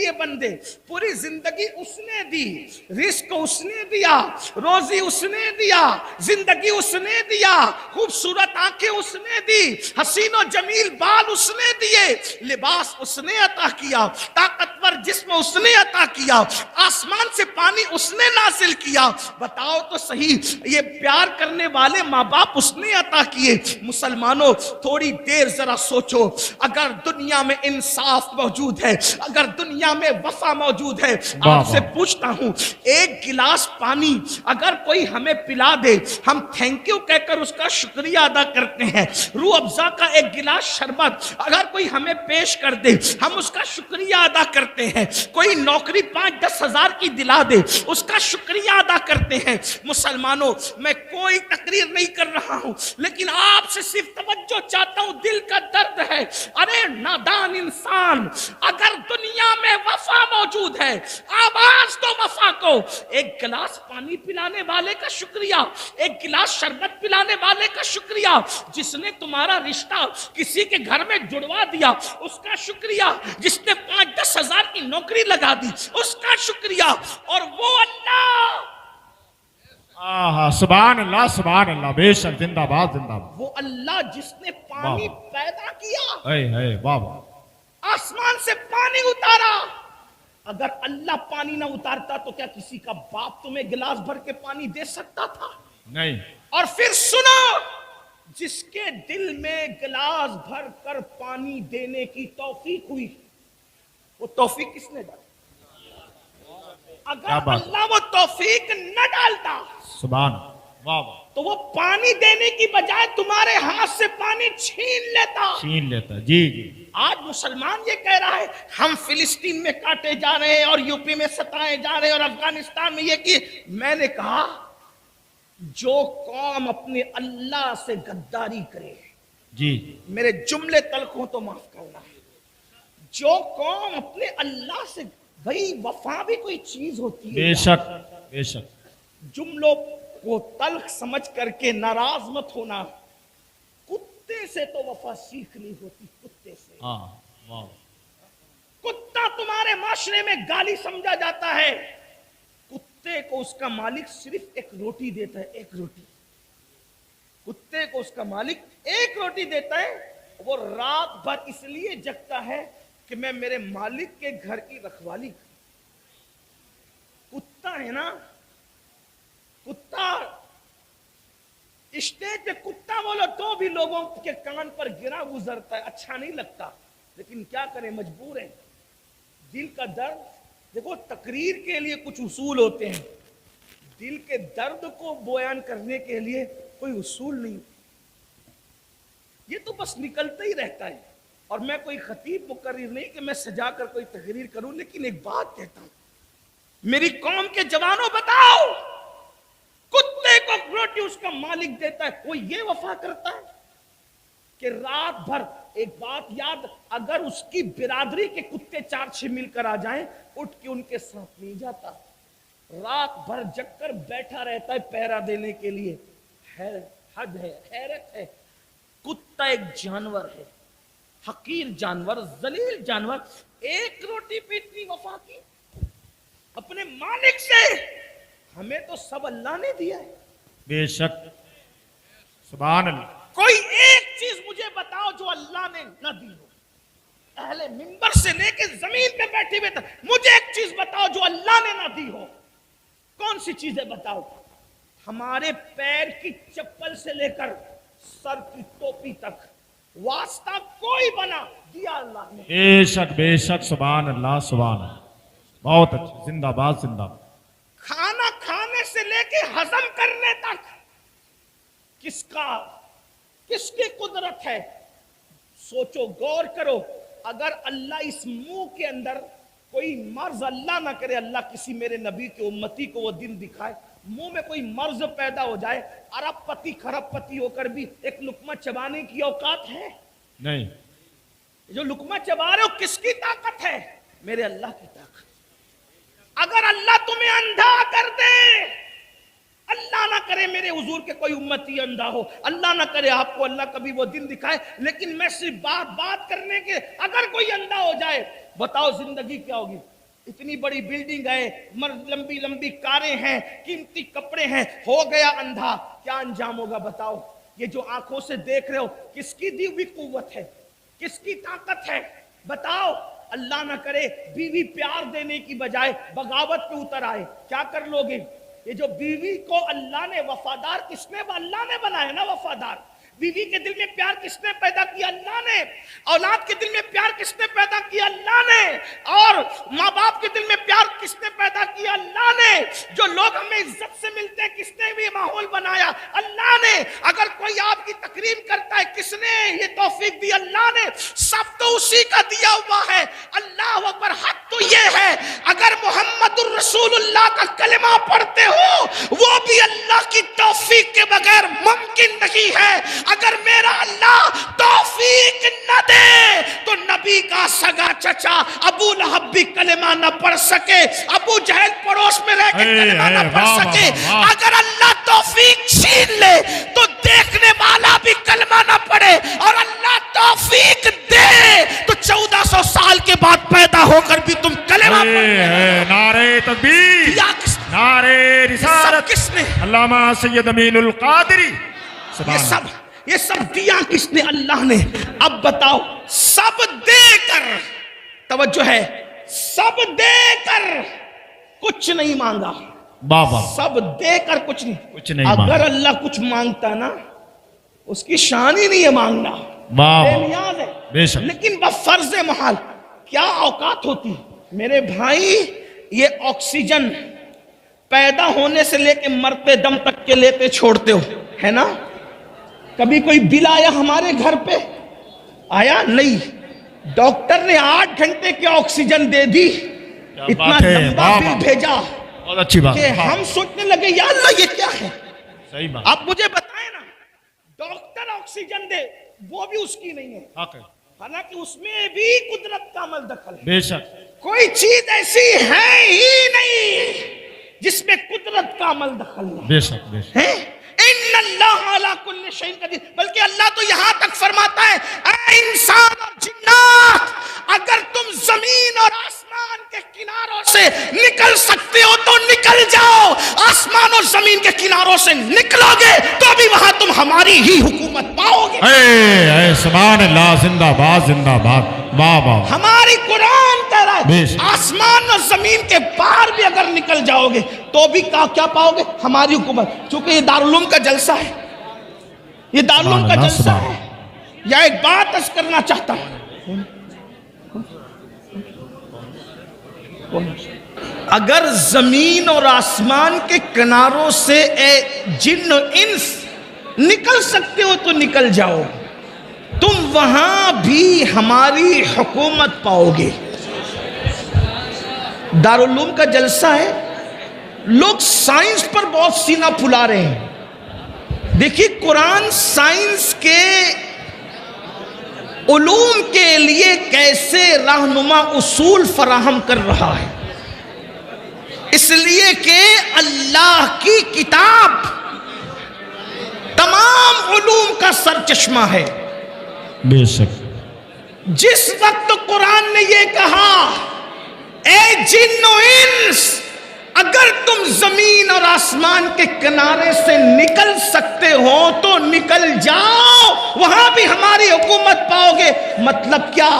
لیے بندے، پوری زندگی اس نے دی، رزق اس نے دیا، روزی اس نے دیا، زندگی اس نے دیا، خوبصورت آنکھیں اس نے دی، حسین و جمیل بال اس نے دیے، لباس اس نے عطا کیا، طاقتور جسم اس نے عطا کیا، آسمان سے پانی اس نے نازل کیا. بتاؤ تو صحیح، یہ پیار کرنے والے ماں باپ اس نے عطا کیے. مسلمانوں تھوڑی دیر ذرا سوچو، اگر دنیا میں انصاف موجود ہے، اگر دنیا میں وفا موجود ہے، آپ سے پوچھتا ہوں ایک گلاس پانی اگر کوئی ہمیں پلا دے، ہم تھینک یو کہہ کر اس کا شکریہ ادا کرتے ہیں. روح افزا کا ایک گلاس شربت اگر کوئی ہمیں پیش کر دے، ہم اس کا شکریہ ادا کرتے ہیں. کوئی نوکری 5-10 ہزار کی دلا دے، اس کا شکریہ ادا کرتے ہیں. مسلمانوں میں کوئی تقریر نہیں کر رہا ہوں، لیکن آپ سے صرف توجہ چاہتا ہوں، دل کا درد ہے. ارے نادان انسان، اگر دنیا میں وفا موجود ہے، آواز دو وفا کو. ایک گلاس پانی پلانے والے کا شکریہ، ایک گلاس شربت پلانے والے کا شکریہ، جس نے تمہارا رشتہ کسی کے گھر میں جڑوا دیا اس کا شکریہ، جس نے 5-10 ہزار کی نوکری لگا دی اس کا شکریہ. اور وہ اللہ، سبحان اللہ سبحان اللہ، بے شک، زندہ باد زندہ باد. وہ اللہ جس نے پانی پیدا کیا، واہ واہ، آسمان سے پانی اتارا. اگر اللہ پانی نہ اتارتا تو کیا کسی کا باپ تمہیں گلاس بھر کے پانی دے سکتا تھا؟ نہیں. اور پھر سنو، جس کے دل میں گلاس بھر کر پانی دینے کی توفیق ہوئی، وہ توفیق کس نے ڈالی؟ اگر اللہ وہ توفیق نہ ڈالتا، سبحان، واہ واہ، تو وہ پانی دینے کی بجائے تمہارے ہاتھ سے پانی چھین لیتا. جی جی. آج مسلمان یہ کہہ رہا ہے ہم فلسطین میں کاٹے جا رہے ہیں اور یوپی میں ستائے جا رہے ہیں اور افغانستان میں یہ کی. میں نے کہا جو قوم اپنے اللہ سے غداری کرے، جی، میرے جملے تلخ ہوں تو معاف کرنا، جو قوم اپنے اللہ سے، بھئی وفا بھی کوئی چیز ہوتی ہے. بے شک بے شک. جملوں کو تلخ سمجھ کر کے ناراض مت ہونا. کتے سے تو وفا سیکھنی ہوتی، کتے سے. کتا تمہارے معاشرے میں گالی سمجھا جاتا ہے، کتے کو اس کا مالک صرف ایک روٹی دیتا ہے، ایک روٹی. کتے کو اس کا مالک ایک روٹی دیتا ہے، وہ رات بھر اس لیے جگتا ہے کہ میں میرے مالک کے گھر کی رکھوالی کروں. کتا ہے نا، کتا اسٹیج پہ کتا بولو تو بھی لوگوں کے کان پر گرا گزرتا ہے، اچھا نہیں لگتا، لیکن کیا کریں، مجبور ہیں. دل کا درد دیکھو، تقریر کے لیے کچھ اصول ہوتے ہیں، دل کے درد کو بیان کرنے کے لیے کوئی اصول نہیں. یہ تو بس نکلتا ہی رہتا ہے. اور میں کوئی خطیب مقرر نہیں کہ میں سجا کر کوئی تقریر کروں، لیکن ایک بات کہتا ہوں، میری قوم کے جوانوں بتاؤ، کتے کو روٹی اس کا مالک دیتا ہے، کوئی یہ وفا کرتا ہے کہ رات بھر؟ ایک بات یاد، اگر اس کی برادری کے کتے 4-6 مل کر آ جائیں، اٹھ کے ان کے ساتھ نہیں جاتا، رات بھر جگ کر بیٹھا رہتا ہے پہرا دینے کے لیے. حد ہے، حیرت ہے. کتا ایک جانور ہے، حقیر جانور، ذلیل جانور، ایک روٹی پہ اتنی وفا کی اپنے مالک سے. ہمیں تو سب اللہ نے دیا ہے. بے شک، سبحان اللہ. کوئی ایک چیز مجھے بتاؤ جو اللہ نے نہ دی ہو. اہل منبر سے لے کے زمین پہ بیٹھے ہوئے تک مجھے ایک چیز بتاؤ جو اللہ نے نہ دی ہو. کون سی چیزیں بتاؤ؟ ہمارے پیر کی چپل سے لے کر سر کی ٹوپی تک واسطہ کوئی بنا دیا اللہ نے. بے شک بے شک، سبحان اللہ سبحان اللہ. بہت اچھا، زندہ باد زندہ باد. کھانا کھانے سے لے کے ہضم کرنے تک کس کی قدرت ہے؟ سوچو، غور کرو. اگر اللہ اس منہ کے اندر کوئی مرض، اللہ نہ کرے، اللہ کسی میرے نبی کے امتی کو وہ دن دکھائے، منہ میں کوئی مرض پیدا ہو جائے، ارب پتی خرب پتی ہو کر بھی ایک لقمہ چبانے کی اوقات ہے؟ نہیں. جو لقمہ چبا رہے ہو کس کی طاقت ہے؟ میرے اللہ کی طاقت. اگر اللہ تمہیں اندھا کر دے، اللہ نہ کرے میرے حضور کے کوئی امتی اندھا ہو، اللہ نہ کرے آپ کو اللہ کبھی وہ دن دکھائے، لیکن میں صرف بات کرنے کے، اگر کوئی اندھا ہو جائے، بتاؤ زندگی کیا ہوگی؟ اتنی بڑی بلڈنگ ہے، لمبی لمبی کاریں ہیں، قیمتی کپڑے ہیں، ہو گیا اندھا، کیا انجام ہوگا بتاؤ؟ یہ جو آنکھوں سے دیکھ رہے ہو کس کی دی ہوئی قوت ہے، کس کی طاقت ہے بتاؤ؟ اللہ نہ کرے بیوی پیار دینے کی بجائے بغاوت پہ اتر آئے، کیا کر لو گے؟ یہ جو بیوی کو اللہ نے وفادار کس نے؟ اللہ نے بنایا نا وفادار۔ بیوی کے دل میں پیار کس نے پیدا کیا؟ اللہ نے۔ اولاد کے دل میں پیار کس نے پیدا کیا؟ اللہ نے۔ اور ماں باپ کے دل میں پیار کس نے پیدا کیا؟ اللہ نے۔ جو لوگ ہمیں عزت سے ملتے ہیں کس نے بھی ماحول بنایا؟ اللہ نے۔ اگر کوئی آپ کی تکریم کرتا ہے کس نے یہ توفیق دی؟ اللہ نے۔ سب تو اسی کا دیا ہوا ہے۔ اللہ اکبر۔ حق تو یہ ہے اگر محمد الرسول اللہ کا کلمہ پڑھتے ہو وہ بھی اللہ کی توفیق کے بغیر ممکن نہیں ہے۔ اگر میرا اللہ توفیق نہ دے تو نبی کا سگا چچا ابو لہب بھی کلمہ نہ پڑھ سکے، ابو جہل پڑوس میں رہ کے کلمہ نہ پڑھ سکے۔ اگر اللہ توفیق چھین لے تو دیکھنے والا بھی کلمہ نہ پڑھے، اور اللہ توفیق دے تو 1400 سال کے بعد پیدا ہو کر بھی تم کلمہ پڑھے۔ نعرہ تکبیر، نعرہ رسالت، کس نے؟ علامہ سید امین القادری۔ یہ سب دیا کس نے؟ اللہ نے۔ اب بتاؤ، سب دے کر، توجہ ہے، سب دے کر کچھ نہیں مانگا، بابا سب دے کر کچھ نہیں مانگا۔ اگر اللہ کچھ مانگتا نا اس کی شان ہی نہیں ہے مانگنا، بے نیاز ہے، بے شک۔ لیکن بفرض محال کیا اوقات ہوتی میرے بھائی؟ یہ آکسیجن پیدا ہونے سے لے کے مرتے دم تک کے لیتے چھوڑتے ہو ہے نا؟ کبھی کوئی بل آیا ہمارے گھر پہ؟ آیا نہیں۔ ڈاکٹر نے 8 گھنٹے کی آکسیجن دے دی، اتنا لمبا بل بھیجا، بہت اچھی بات کہ ہم سوچنے لگے یا اللہ یہ کیا ہے؟ صحیح بات۔ آپ مجھے بتائیں نا، ڈاکٹر آکسیجن دے وہ بھی اس کی نہیں ہے، حالانکہ اس میں بھی قدرت کا عمل دخل ہے۔ بے شک، کوئی چیز ایسی ہے ہی نہیں جس میں قدرت کا عمل دخل نہ بے شک، بے شک۔ ہے۔ ان اللہ علی کل شیء قدیر، بلکہ اللہ تو یہاں تک فرماتا ہے اے انسان اور جنات، اگر تم زمین اور آسمان کے کناروں سے نکل سکتے ہو تو نکل جاؤ۔ آسمان اور زمین کے کناروں سے نکلو گے تو بھی وہاں تم ہماری ہی حکومت پاؤ گے۔ اے سبحان اللہ، زندہ باد، زندہ باد، بابا۔ ہماری قرآن کہہ رہا بے ہے شک۔ آسمان اور زمین کے باہر بھی اگر نکل جاؤ گے تو بھی کیا پاؤ گے؟ ہماری حکومت۔ چونکہ یہ دارالعلوم کا جلسہ ہے، یہ دارالعلوم کا جلسہ ہے۔ یا ایک بات عرض کرنا چاہتا ہوں، اگر زمین اور آسمان کے کناروں سے اے جن و انس نکل سکتے ہو تو نکل جاؤ، تم وہاں بھی ہماری حکومت پاؤ گے۔ دارالعلوم کا جلسہ ہے، لوگ سائنس پر بہت سینہ پھلا رہے ہیں۔ دیکھیے قرآن سائنس کے علوم کے لیے کیسے رہنما اصول فراہم کر رہا ہے، اس لیے کہ اللہ کی کتاب تمام علوم کا سرچشمہ ہے۔ بے شک۔ جس وقت قرآن نے یہ کہا اے جن و انس اگر تم زمین اور آسمان کے کنارے سے نکل سکتے ہو تو نکل جاؤ، وہاں بھی ہماری حکومت پاؤ گے۔ مطلب کیا؟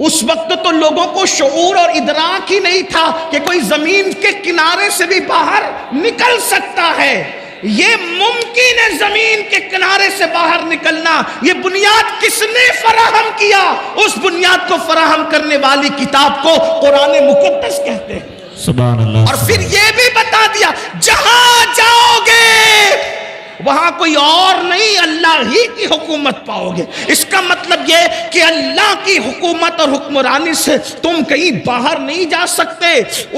اس وقت تو لوگوں کو شعور اور ادراک ہی نہیں تھا کہ کوئی زمین کے کنارے سے بھی باہر نکل سکتا ہے۔ یہ ممکن ہے زمین کے کنارے سے باہر نکلنا۔ یہ بنیاد کس نے فراہم کیا؟ اس بنیاد کو فراہم کرنے والی کتاب کو قرآن مقدس کہتے ہیں۔ سبحان اللہ۔ اور پھر یہ بھی بتا دیا جہاں جاؤ گے وہاں کوئی اور نہیں، اللہ ہی کی حکومت پاؤ گے۔ اس کا مطلب یہ کہ اللہ کی حکومت اور حکمرانی سے تم کہیں باہر نہیں جا سکتے،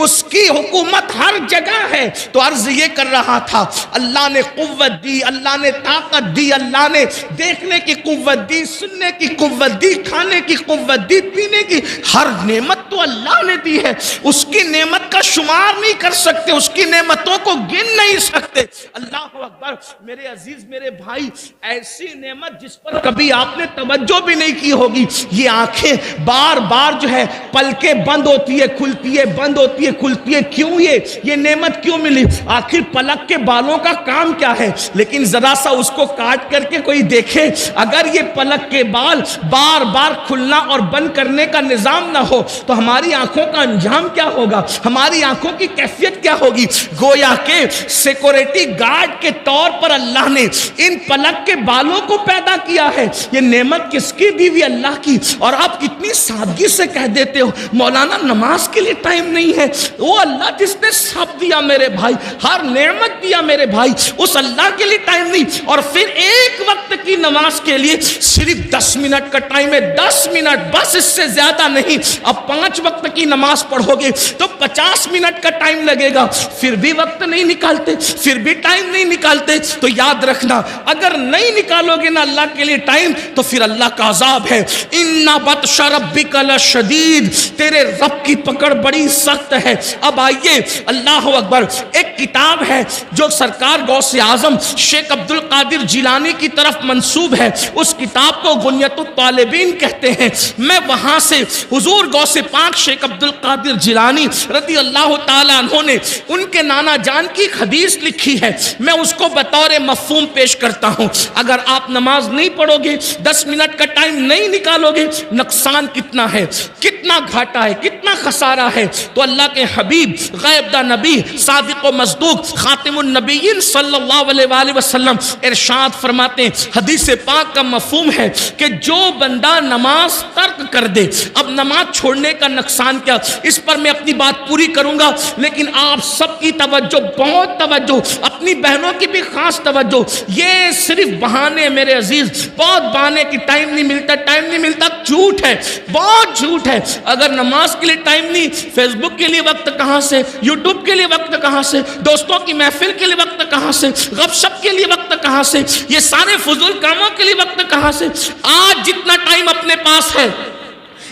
اس کی حکومت ہر جگہ ہے۔ تو عرض یہ کر رہا تھا اللہ نے قوت دی، اللہ نے طاقت دی، اللہ نے دیکھنے کی قوت دی، سننے کی قوت دی، کھانے کی قوت دی، پینے کی، ہر نعمت تو اللہ نے دی ہے۔ اس کی نعمت کا شمار نہیں کر سکتے، اس کی نعمتوں کو گن نہیں سکتے۔ اللہ اکبر۔ میرے میرے عزیز میرے بھائی، ایسی نعمت جس پر کبھی آپ نے توجہ بھی نہیں کی ہوگی. یہ آنکھیں بار بار جو ہے پلکیں بند ہوتی ہے کھلتی ہے، بند ہوتی ہے کھلتی ہے. کیوں یہ نعمت کیوں ملی؟ آخر پلک کے بالوں کا کام کیا ہے؟ لیکن ذرا سا اس کو کاٹ کر کے کوئی دیکھے، اگر یہ پلک کے بال بار بار کھلنا اور بند کرنے کا نظام نہ ہو تو ہماری آنکھوں کا انجام کیا ہوگا؟ ہماری آنکھوں کی کیفیت کیا ہوگی؟ گویا کہ سیکورٹی گارڈ کے طور پر اللہ نے ان پلک کے بالوں کو پیدا کیا ہے. یہ نعمت کس کی دی ہوئی؟ اللہ کی. اور آپ کتنی سادگی سے کہہ دیتے ہو مولانا نماز کے لیے ٹائم نہیں ہے. وہ اللہ جس نے سب دیا میرے بھائی، ہر نعمت دیا میرے بھائی، اس اللہ کے لیے ٹائم نہیں. اور پھر ایک وقت کی نماز کے لیے صرف 10 منٹ کا ٹائم ہے. 10 منٹ بس، اس سے زیادہ نہیں. اب 5 وقت کی نماز پڑھو گے تو 50 منٹ کا ٹائم لگے گا. پھر بھی وقت نہیں نکالتے، پھر بھی ٹائم نہیں نکالتے. تو یاد رکھنا، اگر نہیں نکالو گے نا اللہ کے لیے ٹائم تو پھر اللہ کا عذاب ہے. ان بطش ربک لشدید، تیرے رب کی پکڑ بڑی سخت ہے. اب آئیے، اللہ اکبر. ایک کتاب ہے جو سرکار غوث اعظم شیخ عبد القادر جیلانی کی طرف منسوب ہے، اس کتاب کو غنیۃ الطالبین کہتے ہیں. میں وہاں سے حضور غوث پاک شیخ عبد القادر جیلانی رضی اللہ تعالیٰ عنہ نے ان کے نانا جان کی ایک حدیث لکھی ہے، میں اس کو بطور مفہوم پیش کرتا ہوں. اگر آپ نماز نہیں پڑھو گے، 10 منٹ کا ٹائم نہیں نکالو گے، نقصان کتنا ہے، کتنا گھاٹا ہے، کتنا خسارہ ہے. تو اللہ کے حبیب غیب دا نبی صادق و مصدوق خاتم النبیین صلی اللہ علیہ وآلہ وسلم ارشاد فرماتے ہیں، حدیث پاک کا مفہوم ہے کہ جو بندہ نماز ترک کر دے. اب نماز چھوڑنے کا نقصان کیا، اس پر میں اپنی بات پوری کروں گا، لیکن آپ سب کی توجہ، بہت توجہ، اپنی بہنوں کی بھی خاص توجہ. یہ صرف بہانے میرے عزیز، بہت بہانے کی ٹائم نہیں ملتا، ٹائم نہیں ملتا، جھوٹ ہے، بہت جھوٹ ہے. اگر نماز کے لیے ٹائم نہیں، فیس بک کے لیے وقت کہاں سے، یوٹیوب کے لیے وقت کہاں سے، دوستوں کی محفل کے لیے وقت کہاں سے، غپ شپ کے لیے وقت کہاں سے، یہ سارے فضول کاموں کے لیے وقت کہاں سے. آج جتنا ٹائم اپنے پاس ہے،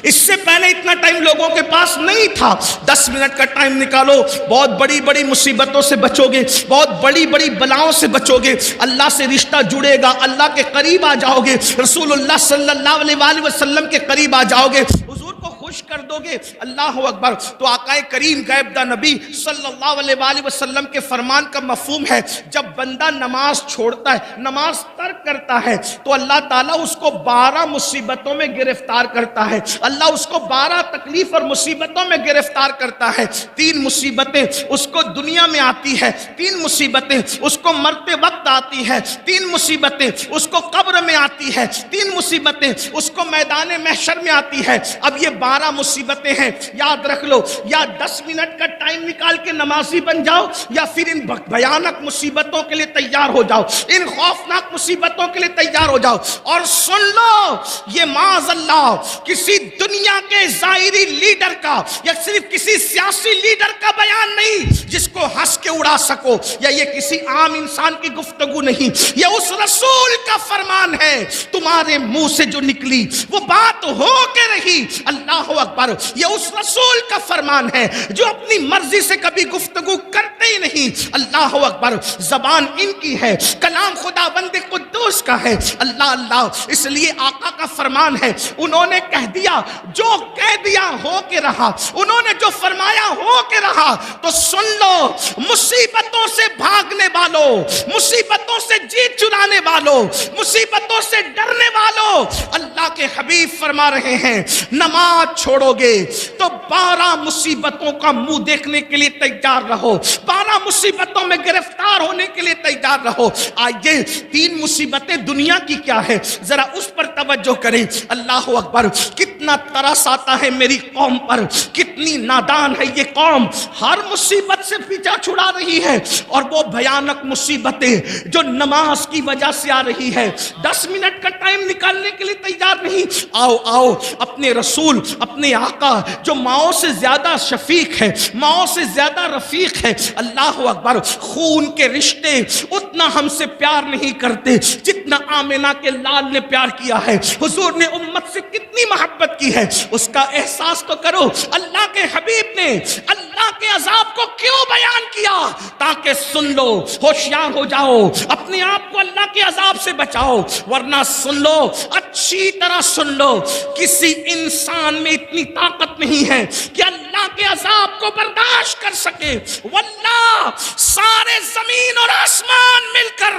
اس سے پہلے اتنا ٹائم لوگوں کے پاس نہیں تھا. 10 منٹ کا ٹائم نکالو، بہت بڑی بڑی مصیبتوں سے بچو گے، بہت بڑی بڑی بلاؤں سے بچو گے. اللہ سے رشتہ جڑے گا، اللہ کے قریب آ جاؤ گے، رسول اللہ صلی اللہ علیہ وآلہ وسلم کے قریب آ جاؤ گے، حضور کو خوش کر دو گے. اللہ اکبر. تو آقا کریم غیب دا نبی صلی اللہ علیہ وآلہ وسلم کے فرمان کا مفہوم ہے، جب بندہ نماز چھوڑتا ہے، نماز ترک کرتا ہے، تو اللہ تعالیٰ اس کو 12 مصیبتوں میں گرفتار کرتا ہے. اللہ اس کو 12 تکلیف اور مصیبتوں میں گرفتار کرتا ہے. 3 مصیبتیں اس کو دنیا میں آتی ہے، 3 مصیبتیں اس کو مرتے وقت آتی ہے، 3 مصیبتیں اس کو قبر میں آتی ہے، 3 مصیبتیں اس کو میدان محشر میں آتی ہے. اب یہ 12 مصیبتیں ہیں، یاد رکھ لو. یا 10 منٹ کا ٹائم نکال کے نمازی بن جاؤ، یا پھر ان بھیانک مصیبتوں کے لیے تیار ہو جاؤ، ان خوفناک مصیبتوں کے لیے تیار ہو جاؤ. اور سن لو، یہ معاذ اللہ کسی دنیا کے ظاہری لیڈر کا یا صرف کسی سیاسی لیڈر کا بیان نہیں جس کو ہنس کے اڑا سکو، یا یہ کسی عام انسان کی گفتگو نہیں، یہ اس رسول کا فرمان ہے. تمہارے منہ سے جو نکلی وہ بات ہو کے رہی. اللہ اکبر. یہ اس رسول کا فرمان ہے جو اپنی مرضی سے کبھی گفتگو کرتے ہی نہیں. اللہ اکبر. زبان ان کی ہے، کلام خدا بند قدوس کا ہے. اللہ اللہ. اس لیے آقا کا فرمان ہے، انہوں نے کہہ دیا، جو کہہ دیا ہو کے رہا، انہوں نے جو فرمایا ہو کے رہا. تو سن لو، مصیبتوں سے بھاگنے والوں، مصیبتوں سے جیت چرانے والوں، مصیبتوں سے ڈرنے والوں، اللہ کے حبیب فرما رہے ہیں نماز چھوڑو گے تو 12 مصیبتوں کا منہ دیکھنے کے لیے تیار رہو، 12 مصیبتوں میں گرفتار ہونے کے لیے تیار رہو. آئیے 3 مصیبتیں دنیا کی کیا ہے، ذرا اس پر توجہ کریں. اللہ اکبر. کتنا ترس آتا ہے میری قوم پر، کتنی نادان ہے یہ قوم، ہر مصیبت سے پیچھا چھڑا رہی ہے. اور وہ بھیانک مصیبتیں جو نماز کی وجہ سے آ رہی ہے، 10 منٹ کا ٹائم نکالنے کے لیے تیار نہیں. آؤ آؤ، اپنے رسول، اپنے آقا جو ماؤں سے زیادہ شفیق ہے، ماؤں سے زیادہ رفیق ہے. اللہ اکبر. خون کے رشتے اتنا ہم سے پیار نہیں کرتے جتنا آمنہ کے لال نے پیار کیا ہے. حضور نے امت سے کتنی محبت کی ہے، اس کا احساس تو کرو. اللہ کے حبیب نے، اللہ کے عذاب کو کیوں بیان کیا؟ تاکہ سن لو، ہوشیار ہو جاؤ، اپنے آپ کو اللہ کے عذاب سے بچاؤ، ورنہ سن لو، اچھی طرح سن لو، کسی انسان میں اتنی طاقت نہیں ہے کہ اللہ کے عذاب کو برداشت کر سکے۔ واللہ سارے زمین اور آسمان مل کر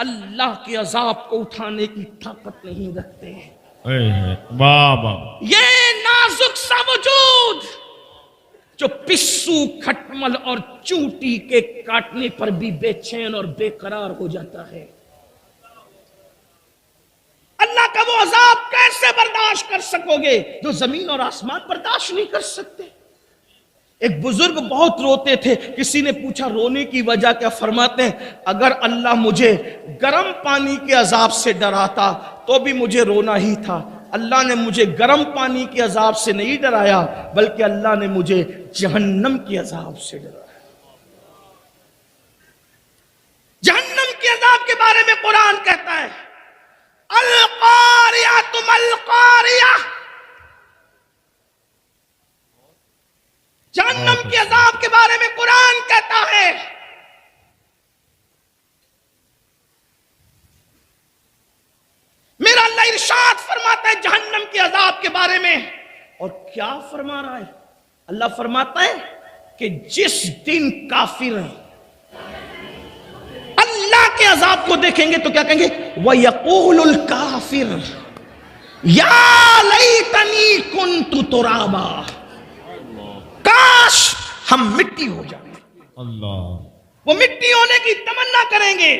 اللہ کے عذاب کو اٹھانے کی طاقت نہیں رکھتے۔ واہ واہ، یہ نازک سا وجود جو پسو، کھٹمل اور چونٹی کے کاٹنے پر بھی بے چین اور بے قرار ہو جاتا ہے، اللہ کا وہ عذاب کیسے برداشت کر سکو گے جو زمین اور آسمان برداشت نہیں کر سکتے؟ ایک بزرگ بہت روتے تھے، کسی نے پوچھا رونے کی وجہ کیا؟ فرماتے ہیں اگر اللہ مجھے گرم پانی کے عذاب سے ڈراتا تو بھی مجھے رونا ہی تھا، اللہ نے مجھے گرم پانی کے عذاب سے نہیں ڈرایا بلکہ اللہ نے مجھے جہنم کے عذاب سے ڈرایا۔ جہنم کے عذاب کے بارے میں قرآن کہتا ہے القاریہ ما القاریہ، جہنم کے عذاب کے بارے میں قرآن کہتا ہے میرا اللہ ارشاد فرماتا ہے جہنم کے عذاب کے بارے میں، اور کیا فرما رہا ہے؟ اللہ فرماتا ہے کہ جس دن کافر اللہ کے عذاب کو دیکھیں گے تو کیا کہیں گے؟ وَيَقُولُ الْكَافِرُ يَا لَيْتَنِي كُنْتُ تُرَابًا، کاش ہم مٹی ہو جائیں۔ اللہ، وہ مٹی ہونے کی تمنا کریں گے،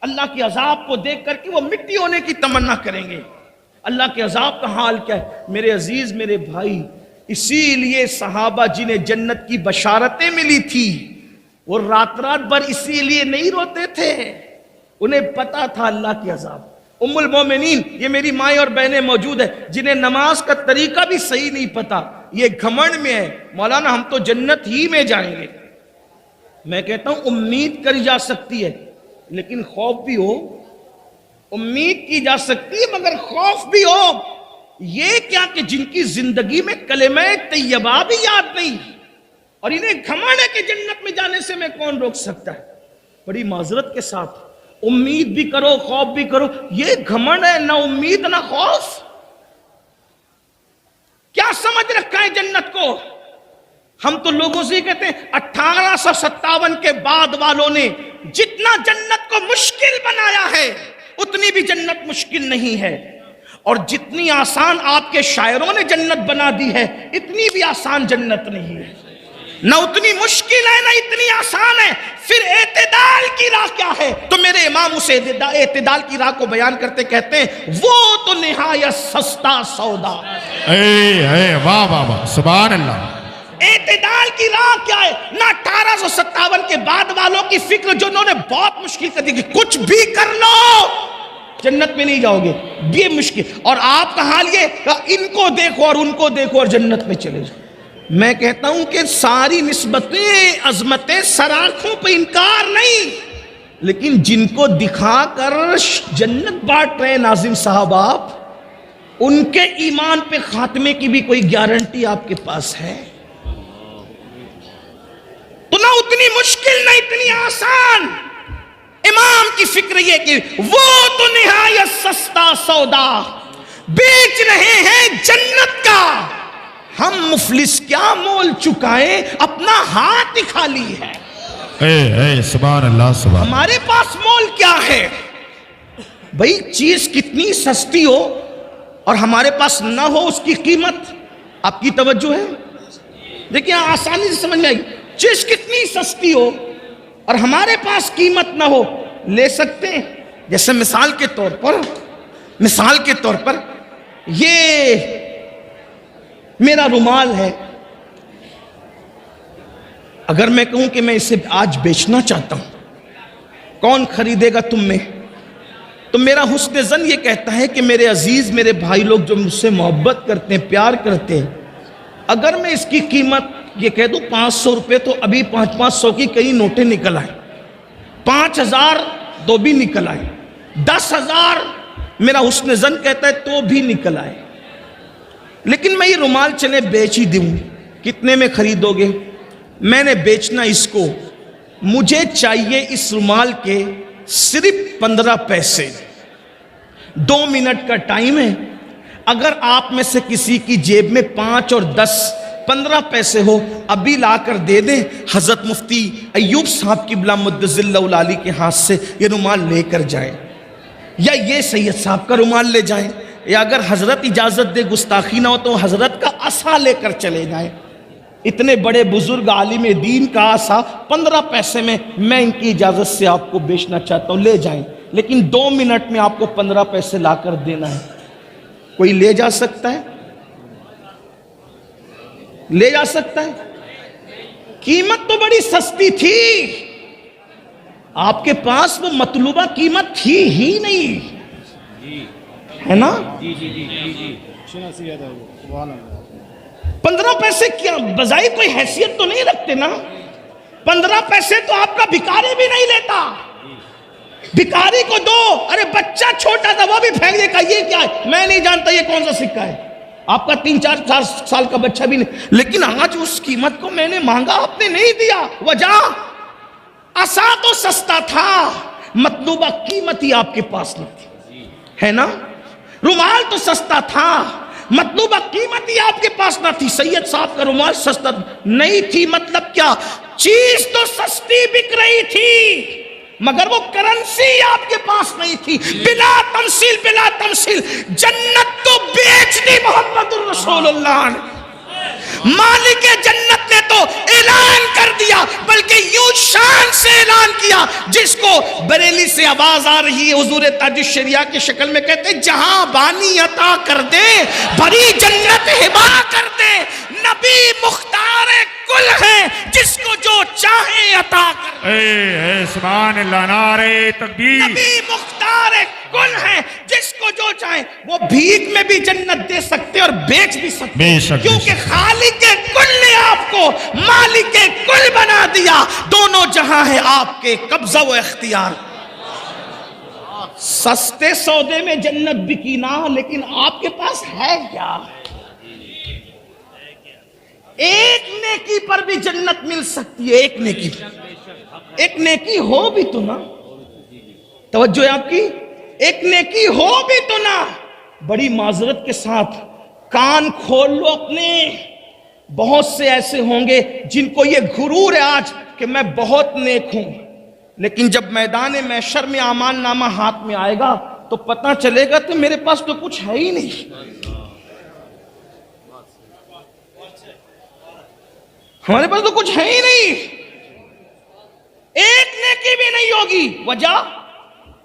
اللہ کے عذاب کو دیکھ کر کے وہ مٹی ہونے کی تمنا کریں گے۔ اللہ کے عذاب کا حال کیا ہے میرے عزیز، میرے بھائی؟ اسی لیے صحابہ جنہیں جنت کی بشارتیں ملی تھی وہ رات رات بھر اسی لیے نہیں روتے تھے، انہیں پتا تھا اللہ کے عذاب۔ ام المومنین، یہ میری مائیں اور بہنیں موجود ہیں جنہیں نماز کا طریقہ بھی صحیح نہیں پتا، یہ گھمنڈ میں ہے مولانا ہم تو جنت ہی میں جائیں گے۔ میں کہتا ہوں امید کری جا سکتی ہے لیکن خوف بھی ہو، امید کی جا سکتی ہے مگر خوف بھی ہو۔ یہ کیا کہ جن کی زندگی میں کلمہ طیبہ بھی یاد نہیں اور انہیں گھمنڈ ہے کہ جنت میں جانے سے میں کون روک سکتا ہے؟ بڑی معذرت کے ساتھ امید بھی کرو خوف بھی کرو، یہ گھمنڈ ہے، نہ امید نہ خوف۔ کیا سمجھ رکھا ہے جنت کو؟ ہم تو لوگوں سے کہتے ہیں 1857 کے بعد والوں نے جتنا جنت کو مشکل بنایا ہے اتنی بھی جنت مشکل نہیں ہے، اور جتنی آسان آپ کے شاعروں نے جنت بنا دی ہے اتنی بھی آسان جنت نہیں ہے، نہ اتنی مشکل ہے نہ اتنی آسان ہے۔ پھر اعتدال کی راہ کیا ہے؟ تو میرے امام اسے اعتدال کی راہ کو بیان کرتے کہتے ہیں وہ تو نہایت سستا سودا۔ واہ واہ واہ، سبحان اللہ۔ اعتدال کی راہ کیا ہے؟ نہ 1857 کے بعد والوں کی فکر جو انہوں نے بہت مشکل کر دی کہ کچھ بھی کر لو جنت میں نہیں جاؤ گے، یہ مشکل، اور آپ کا حال یہ ان کو دیکھو اور ان کو دیکھو اور جنت میں چلے جاؤ۔ میں کہتا ہوں کہ ساری نسبتیں عظمتیں سراخوں پہ انکار نہیں، لیکن جن کو دکھا کر جنت بانٹ رہے ناظم صاحب آپ، ان کے ایمان پہ خاتمے کی بھی کوئی گارنٹی آپ کے پاس ہے؟ تو نہ اتنی مشکل نہ اتنی آسان۔ امام کی فکر یہ کہ وہ تو نہایت سستا سودا بیچ رہے ہیں جنت کا، ہم مفلس کیا مول چکائیں، اپنا ہاتھ ہی خالی ہے۔ سبحان اللہ، سبحان۔ ہمارے پاس مول کیا ہے؟ بھئی چیز کتنی سستی ہو اور ہمارے پاس نہ ہو اس کی قیمت آپ کی توجہ ہے؟ دیکھیں آسانی سے سمجھ میں آئی، چیز کتنی سستی ہو اور ہمارے پاس قیمت نہ ہو، لے سکتے ہیں۔ جیسے مثال کے طور پر یہ میرا رومال ہے، اگر میں کہوں کہ میں اسے آج بیچنا چاہتا ہوں، کون خریدے گا تم میں؟ تو میرا حسن ظن یہ کہتا ہے کہ میرے عزیز، میرے بھائی لوگ جو مجھ سے محبت کرتے ہیں، پیار کرتے ہیں، اگر میں اس کی قیمت یہ کہہ دوں 500 روپے، تو ابھی 500 کی کئی نوٹیں نکل آئیں، 5000 تو بھی نکل آئے، 10,000 میرا حسن ظن کہتا ہے تو بھی نکل آئے، لیکن میں یہ رومال چلے بیچ ہی دوں، کتنے میں خریدو گے؟ میں نے بیچنا اس کو, مجھے چاہیے اس رومال کے صرف 15 پیسے. 2 منٹ کا ٹائم ہے. اگر آپ میں سے کسی کی جیب میں 5 اور 10 15 پیسے ہو, ابھی لا کر دے دیں. حضرت مفتی ایوب صاحب قبلہ مدظل اللہ العالی کے ہاتھ سے یہ رومال لے کر جائیں, یا یہ سید صاحب کا رومال لے جائیں, یا اگر حضرت اجازت دے گستاخی نہ ہو تو حضرت کا عصا لے کر چلے جائیں. اتنے بڑے بزرگ عالم دین کا عصا 15 پیسے میں میں ان کی اجازت سے آپ کو بیچنا چاہتا ہوں, لے جائیں. لیکن 2 منٹ میں آپ کو 15 پیسے لا کر دینا ہے. کوئی لے جا سکتا ہے؟ لے جا سکتا ہے؟ قیمت تو بڑی سستی تھی, آپ کے پاس وہ مطلوبہ قیمت تھی ہی نہیں, ہے نا؟ 15 پیسے کیا بظاہر کوئی حیثیت تو نہیں رکھتے نا. 15 پیسے تو آپ کا بھکاری بھی نہیں لیتا. بھکاری کو دو, ارے بچہ چھوٹا تھا وہ بھی پھینک دے گا, یہ کیا ہے میں نہیں جانتا یہ کون سا سکہ ہے. آپ کا 3-4 سال کا بچہ بھی نہیں. لیکن آج اس قیمت کو میں نے مانگا, آپ نے نہیں دیا. وجہ عصا تو سستا تھا, مطلوبہ قیمت ہی آپ کے پاس نہیں تھی, ہے نا؟ رومال تو سستا تھا, مطلوبہ قیمت ہی آپ کے پاس نہ تھی. سید صاحب کا رومال سستا نہیں تھی, مطلب کیا, چیز تو سستی بک رہی تھی مگر وہ کرنسی آپ کے پاس نہیں تھی. بلا تمثیل بلا تمثیل جنت تو بیچ دی محمد الرسول اللہ نے. مالک جنت نے تو اعلان کر دیا, بلکہ یوں شان سے اعلان کیا جس کو بریلی سے آواز آ رہی ہے, حضور تاج الشریعہ کی شکل میں کہتے جہاں بانی عطا کر دے, بھری جنت ہبا کر دے. نبی مختار کل ہے جس کو جو چاہے عطا کر دے. اے سبحان اللہ, نعرہ تکبیر. نبی مختار کل ہے جس کو جو چاہے, وہ بھیک میں بھی جنت دے سکتے اور بیچ بھی سکتے, کیونکہ خالق کل نے آپ کو مالک کل بنا دیا. دونوں جہاں ہے آپ کے قبضہ و اختیار. سستے سودے میں جنت بکی نہ, لیکن آپ کے پاس ہے کیا؟ ایک نیکی پر بھی جنت مل سکتی ہے. ایک نیکی, ایک نیکی ہو بھی تو نا, توجہ ہے آپ کی, ایک نیکی ہو بھی تو نا. بڑی معذرت کے ساتھ کان کھول لو اپنے. بہت سے ایسے ہوں گے جن کو یہ غرور ہے آج کہ میں بہت نیک ہوں, لیکن جب میدان محشر میں اعمال نامہ ہاتھ میں آئے گا تو پتہ چلے گا کہ میرے پاس تو کچھ ہے ہی نہیں. ہمارے پاس تو کچھ ہے ہی نہیں, ایک نیکی بھی نہیں ہوگی. وجہ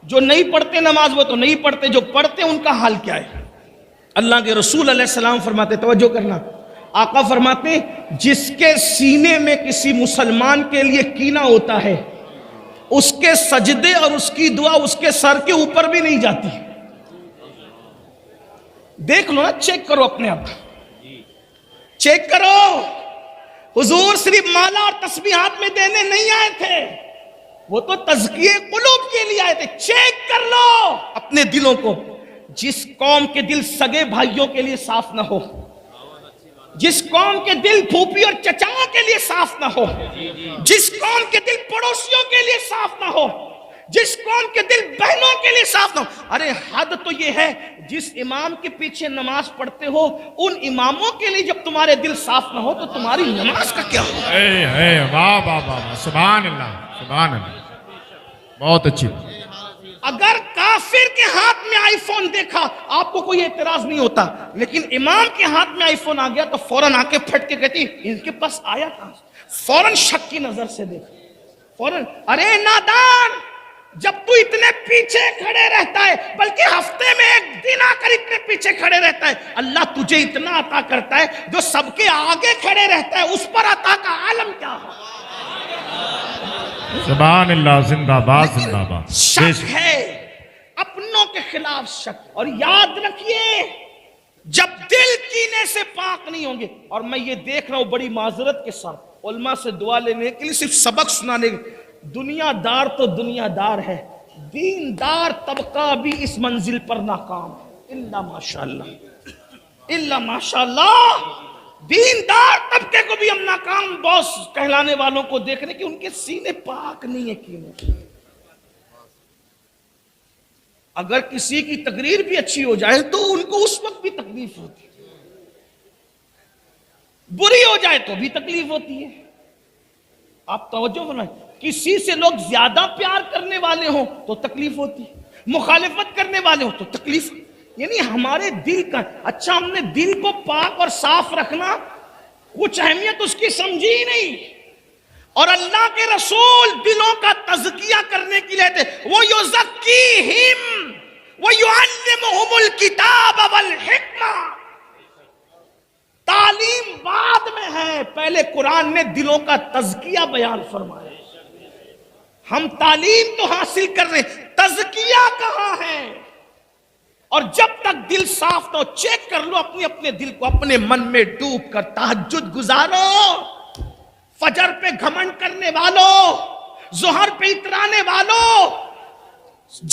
جو نہیں پڑھتے نماز وہ تو نہیں پڑھتے, جو پڑھتے ان کا حال کیا ہے؟ اللہ کے رسول علیہ السلام فرماتے, توجہ کرنا, آقا فرماتے جس کے سینے میں کسی مسلمان کے لیے کینہ ہوتا ہے اس کے سجدے اور اس کی دعا اس کے سر کے اوپر بھی نہیں جاتی. دیکھ لو نا, چیک کرو اپنے آپ, چیک کرو. حضور صرف مالا اور تسبیحات میں دینے نہیں آئے تھے, وہ تو تزکیہ قلوب کے لیے آئے تھے. چیک کر لو اپنے دلوں کو. جس قوم کے دل سگے بھائیوں کے لیے صاف نہ ہو, جس قوم کے دل پھوپھی اور چچاؤں کے لیے صاف نہ ہو, جس قوم کے دل پڑوسیوں کے لیے صاف نہ ہو, جس قوم کے دل بہنوں کے لیے صاف نہ ہو. ارے حد تو یہ ہے جس امام کے پیچھے نماز پڑھتے ہو ان اماموں کے لیے جب تمہارے دل صاف نہ ہو تو تمہاری نماز کا کیا ہو؟ واہ واہ واہ, سبحان اللہ سبحان اللہ, بہت اچھی. اگر کافر کے ہاتھ میں آئی فون دیکھا آپ کو کوئی اعتراض نہیں ہوتا, لیکن امام کے ہاتھ میں آئی فون آ گیا تو فوراً آ کے پھٹ کے کہتی ان کے پاس آیا کہاں, فوراً شک کی نظر سے دیکھ, فوراً. ارے نادان, جب تو اتنے پیچھے کھڑے رہتا ہے, بلکہ ہفتے میں ایک دن آ کر اتنے پیچھے کھڑے رہتا ہے, اللہ تجھے اتنا عطا کرتا ہے جو سب کے آگے کھڑے رہتا ہے, اس پر عطا کا عالم کیا ہو؟ سبحان اللہ, زندہ باد زندہ باد. شک ہے, اپنوں کے خلاف شک. اور یاد رکھیے جب دل کینے سے پاک نہیں ہوں گے, اور میں یہ دیکھ رہا ہوں بڑی معذرت کے ساتھ علماء سے دعا لینے کے لیے, صرف سبق سنانے کے, دنیا دار تو دنیا دار ہے, دیندار طبقہ بھی اس منزل پر ناکام ہے. اللہ ماشاءاللہ, اللہ ماشاءاللہ. دیندار طبقے کو بھی ہم ناکام باس کہلانے والوں کو دیکھ رہے کہ ان کے سینے پاک نہیں ہے کینے. اگر کسی کی تقریر بھی اچھی ہو جائے تو ان کو اس وقت بھی تکلیف ہوتی ہے, بری ہو جائے تو بھی تکلیف ہوتی ہے. آپ توجہ بنائیں, کسی سے لوگ زیادہ پیار کرنے والے ہوں تو تکلیف ہوتی ہے, مخالفت کرنے والے ہوں تو تکلیف. یعنی ہمارے دل کا, اچھا ہم نے دل کو پاک اور صاف رکھنا, کچھ اہمیت اس کی سمجھی ہی نہیں. اور اللہ کے رسول دلوں کا تزکیہ کرنے کے لیے تھے, وہ یزکیہم ویعلمہم الکتاب والحکمہ. تعلیم بعد میں ہے, پہلے قرآن نے دلوں کا تزکیہ بیان فرمایا. ہم تعلیم تو حاصل کر رہے ہیں, تزکیہ کہاں ہے؟ اور جب تک دل صاف نہ ہو, چیک کر لو اپنے اپنے دل کو, اپنے من میں ڈوب کر تہجد گزارو. فجر پہ گھمنڈ کرنے والوں, ظہر پہ اترانے والوں,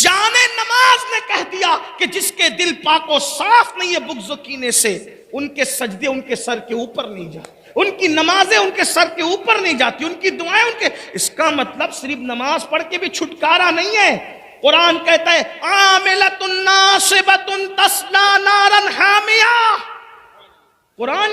جامع نماز نے کہہ دیا کہ جس کے دل پاک و صاف نہیں ہے بغض و کینے سے, ان کے سجدے ان کے سر کے اوپر نہیں جاتے, ان کی نمازیں ان کے سر کے اوپر نہیں جاتی, ان کی دعائیں ان کے. اس کا مطلب صرف نماز پڑھ کے بھی چھٹکارا نہیں ہے. قرآن کہتا ہے عاملۃ ناصبۃ تصلی نارا حامیہ. قرآن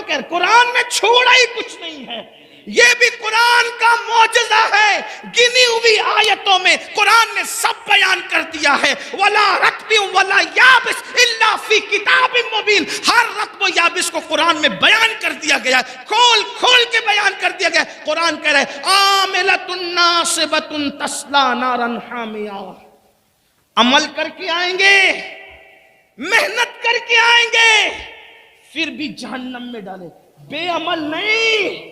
میں چھوڑا ہی کچھ نہیں ہے. یہ بھی قرآن کا معجزہ ہے. گنی ہوئی آیتوں میں قرآن نے سب بیان کر دیا ہے. وَلَا رَطْبٍ وَلَا يَابِسٍ إِلَّا فِي كِتَابٍ مُبِينٍ. ہر رطب و یابس کو قرآن میں بیان کر دیا گیا ہے, کھول کے بیان کر دیا گیا ہے. قرآن کہہ رہا ہے عاملۃ ناصبۃ تصلی نارا حامیہ. عمل کر کے آئیں گے, محنت کر کے آئیں گے, پھر بھی جہنم میں ڈالے. بے عمل نہیں,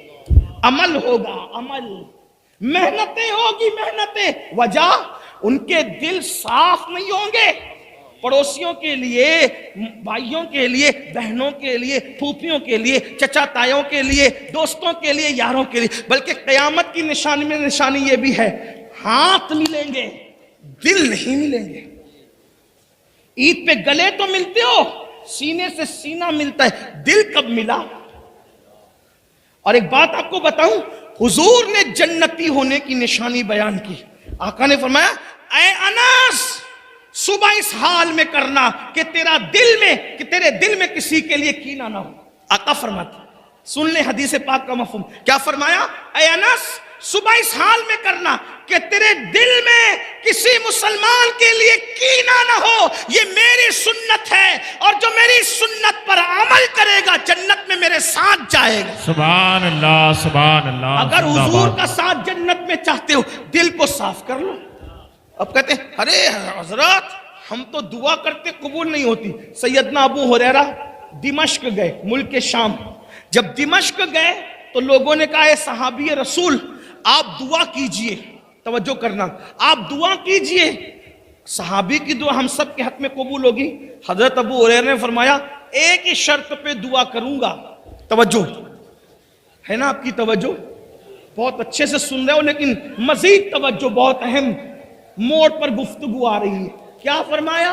عمل ہوگا, عمل, محنتیں ہوگی, محنتیں. وجہ ان کے دل صاف نہیں ہوں گے. پڑوسیوں کے لیے, بھائیوں کے لیے, بہنوں کے لیے, پھوپھیوں کے لیے, چچا تایوں کے لیے, دوستوں کے لیے, یاروں کے لیے. بلکہ قیامت کی نشانی میں نشانی یہ بھی ہے, ہاتھ ملیں گے, دل نہیں ملیں گے. عید پہ گلے تو ملتے ہو, سینے سے سینہ ملتا ہے, دل کب ملا؟ اور ایک بات آپ کو بتاؤں, حضور نے جنتی ہونے کی نشانی بیان کی. آقا نے فرمایا اے انس, صبح اس حال میں کرنا کہ تیرے دل میں کسی کے لیے کینہ نہ ہو. آقا فرماتے, سن لیں حدیث پاک کا مفہوم. کیا فرمایا؟ اے انس, صبح اس حال میں کرنا کہ تیرے دل میں کسی مسلمان کے لیے کینہ نہ ہو. یہ میری سنت ہے, اور جو میری سنت پر عمل کرے گا جنت میں میرے ساتھ جائے گا. سبحان اللہ, سبحان اللہ. اگر حضور کا ساتھ جنت میں چاہتے ہو, دل کو صاف کر لو. اب کہتے ہیں ارے حضرات ہم تو دعا کرتے قبول نہیں ہوتی. سیدنا ابو ہریرہ دمشق گئے, ملک شام. جب دمشق گئے تو لوگوں نے کہا اے صحابی رسول آپ دعا کیجئے. توجہ کرنا, آپ دعا کیجئے, صحابی کی دعا ہم سب کے حق میں قبول ہوگی. حضرت ابو ہریرہ نے فرمایا ایک ہی شرط پہ دعا کروں گا. توجہ ہے نا آپ کی توجہ, بہت اچھے سے سن رہے ہو, لیکن مزید توجہ, بہت اہم موڑ پر گفتگو آ رہی ہے. کیا فرمایا؟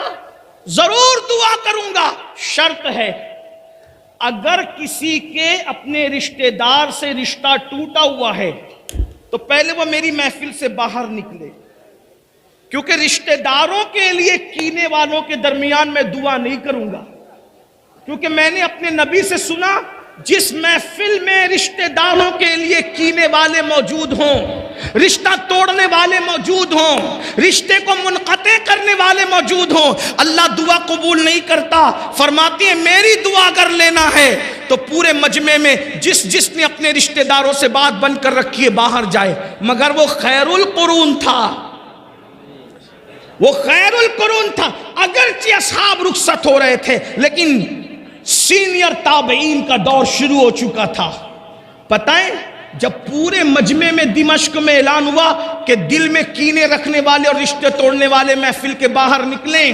ضرور دعا کروں گا, شرط ہے اگر کسی کے اپنے رشتہ دار سے رشتہ ٹوٹا ہوا ہے تو پہلے وہ میری محفل سے باہر نکلے, کیونکہ رشتہ داروں کے لیے کینے والوں کے درمیان میں دعا نہیں کروں گا. کیونکہ میں نے اپنے نبی سے سنا جس محفل میں رشتہ داروں کے لیے کینے والے موجود ہوں, رشتہ توڑنے والے موجود ہوں, رشتے کو منقطع کرنے والے موجود ہوں, اللہ دعا قبول نہیں کرتا. فرماتے ہیں میری دعا اگر لینا ہے تو پورے مجمع میں جس نے اپنے رشتہ داروں سے بات بند کر رکھی ہے باہر جائے. مگر وہ خیر القرون تھا, وہ خیر القرون تھا. اگرچہ اصحاب رخصت ہو رہے تھے لیکن سینئر تابعین کا دور شروع ہو چکا تھا. پتہ ہے جب پورے مجمع میں دمشق میں اعلان ہوا کہ دل میں کینے رکھنے والے اور رشتے توڑنے والے محفل کے باہر نکلیں,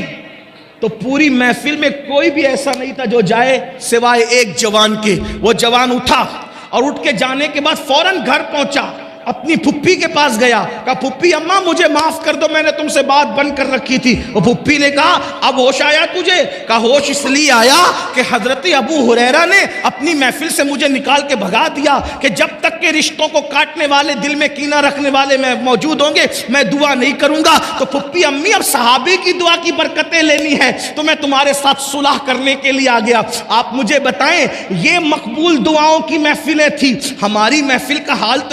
تو پوری محفل میں کوئی بھی ایسا نہیں تھا جو جائے سوائے ایک جوان کے. وہ جوان اٹھا اور اٹھ کے جانے کے بعد فوراً گھر پہنچا. اپنی پھپھی کے پاس گیا، کہا پھپھی اماں مجھے معاف کر دو، میں نے تم سے بات بند کر رکھی تھی۔ وہ پھپھی نے کہا اب ہوش آیا تجھے؟ کہا ہوش اس لیے آیا کہ حضرت ابو ہریرہ نے اپنی محفل سے مجھے نکال کے بھگا دیا کہ جب تک کہ رشتوں کو کاٹنے والے، دل میں کینہ رکھنے والے میں موجود ہوں گے میں دعا نہیں کروں گا۔ تو پھپھی امی اب صحابی کی دعا کی برکتیں لینی ہے تو میں تمہارے ساتھ صلح کرنے کے لیے آ گیا۔ آپ مجھے بتائیں یہ مقبول دعاؤں کی محفلیں تھی، ہماری محفل کا حال تو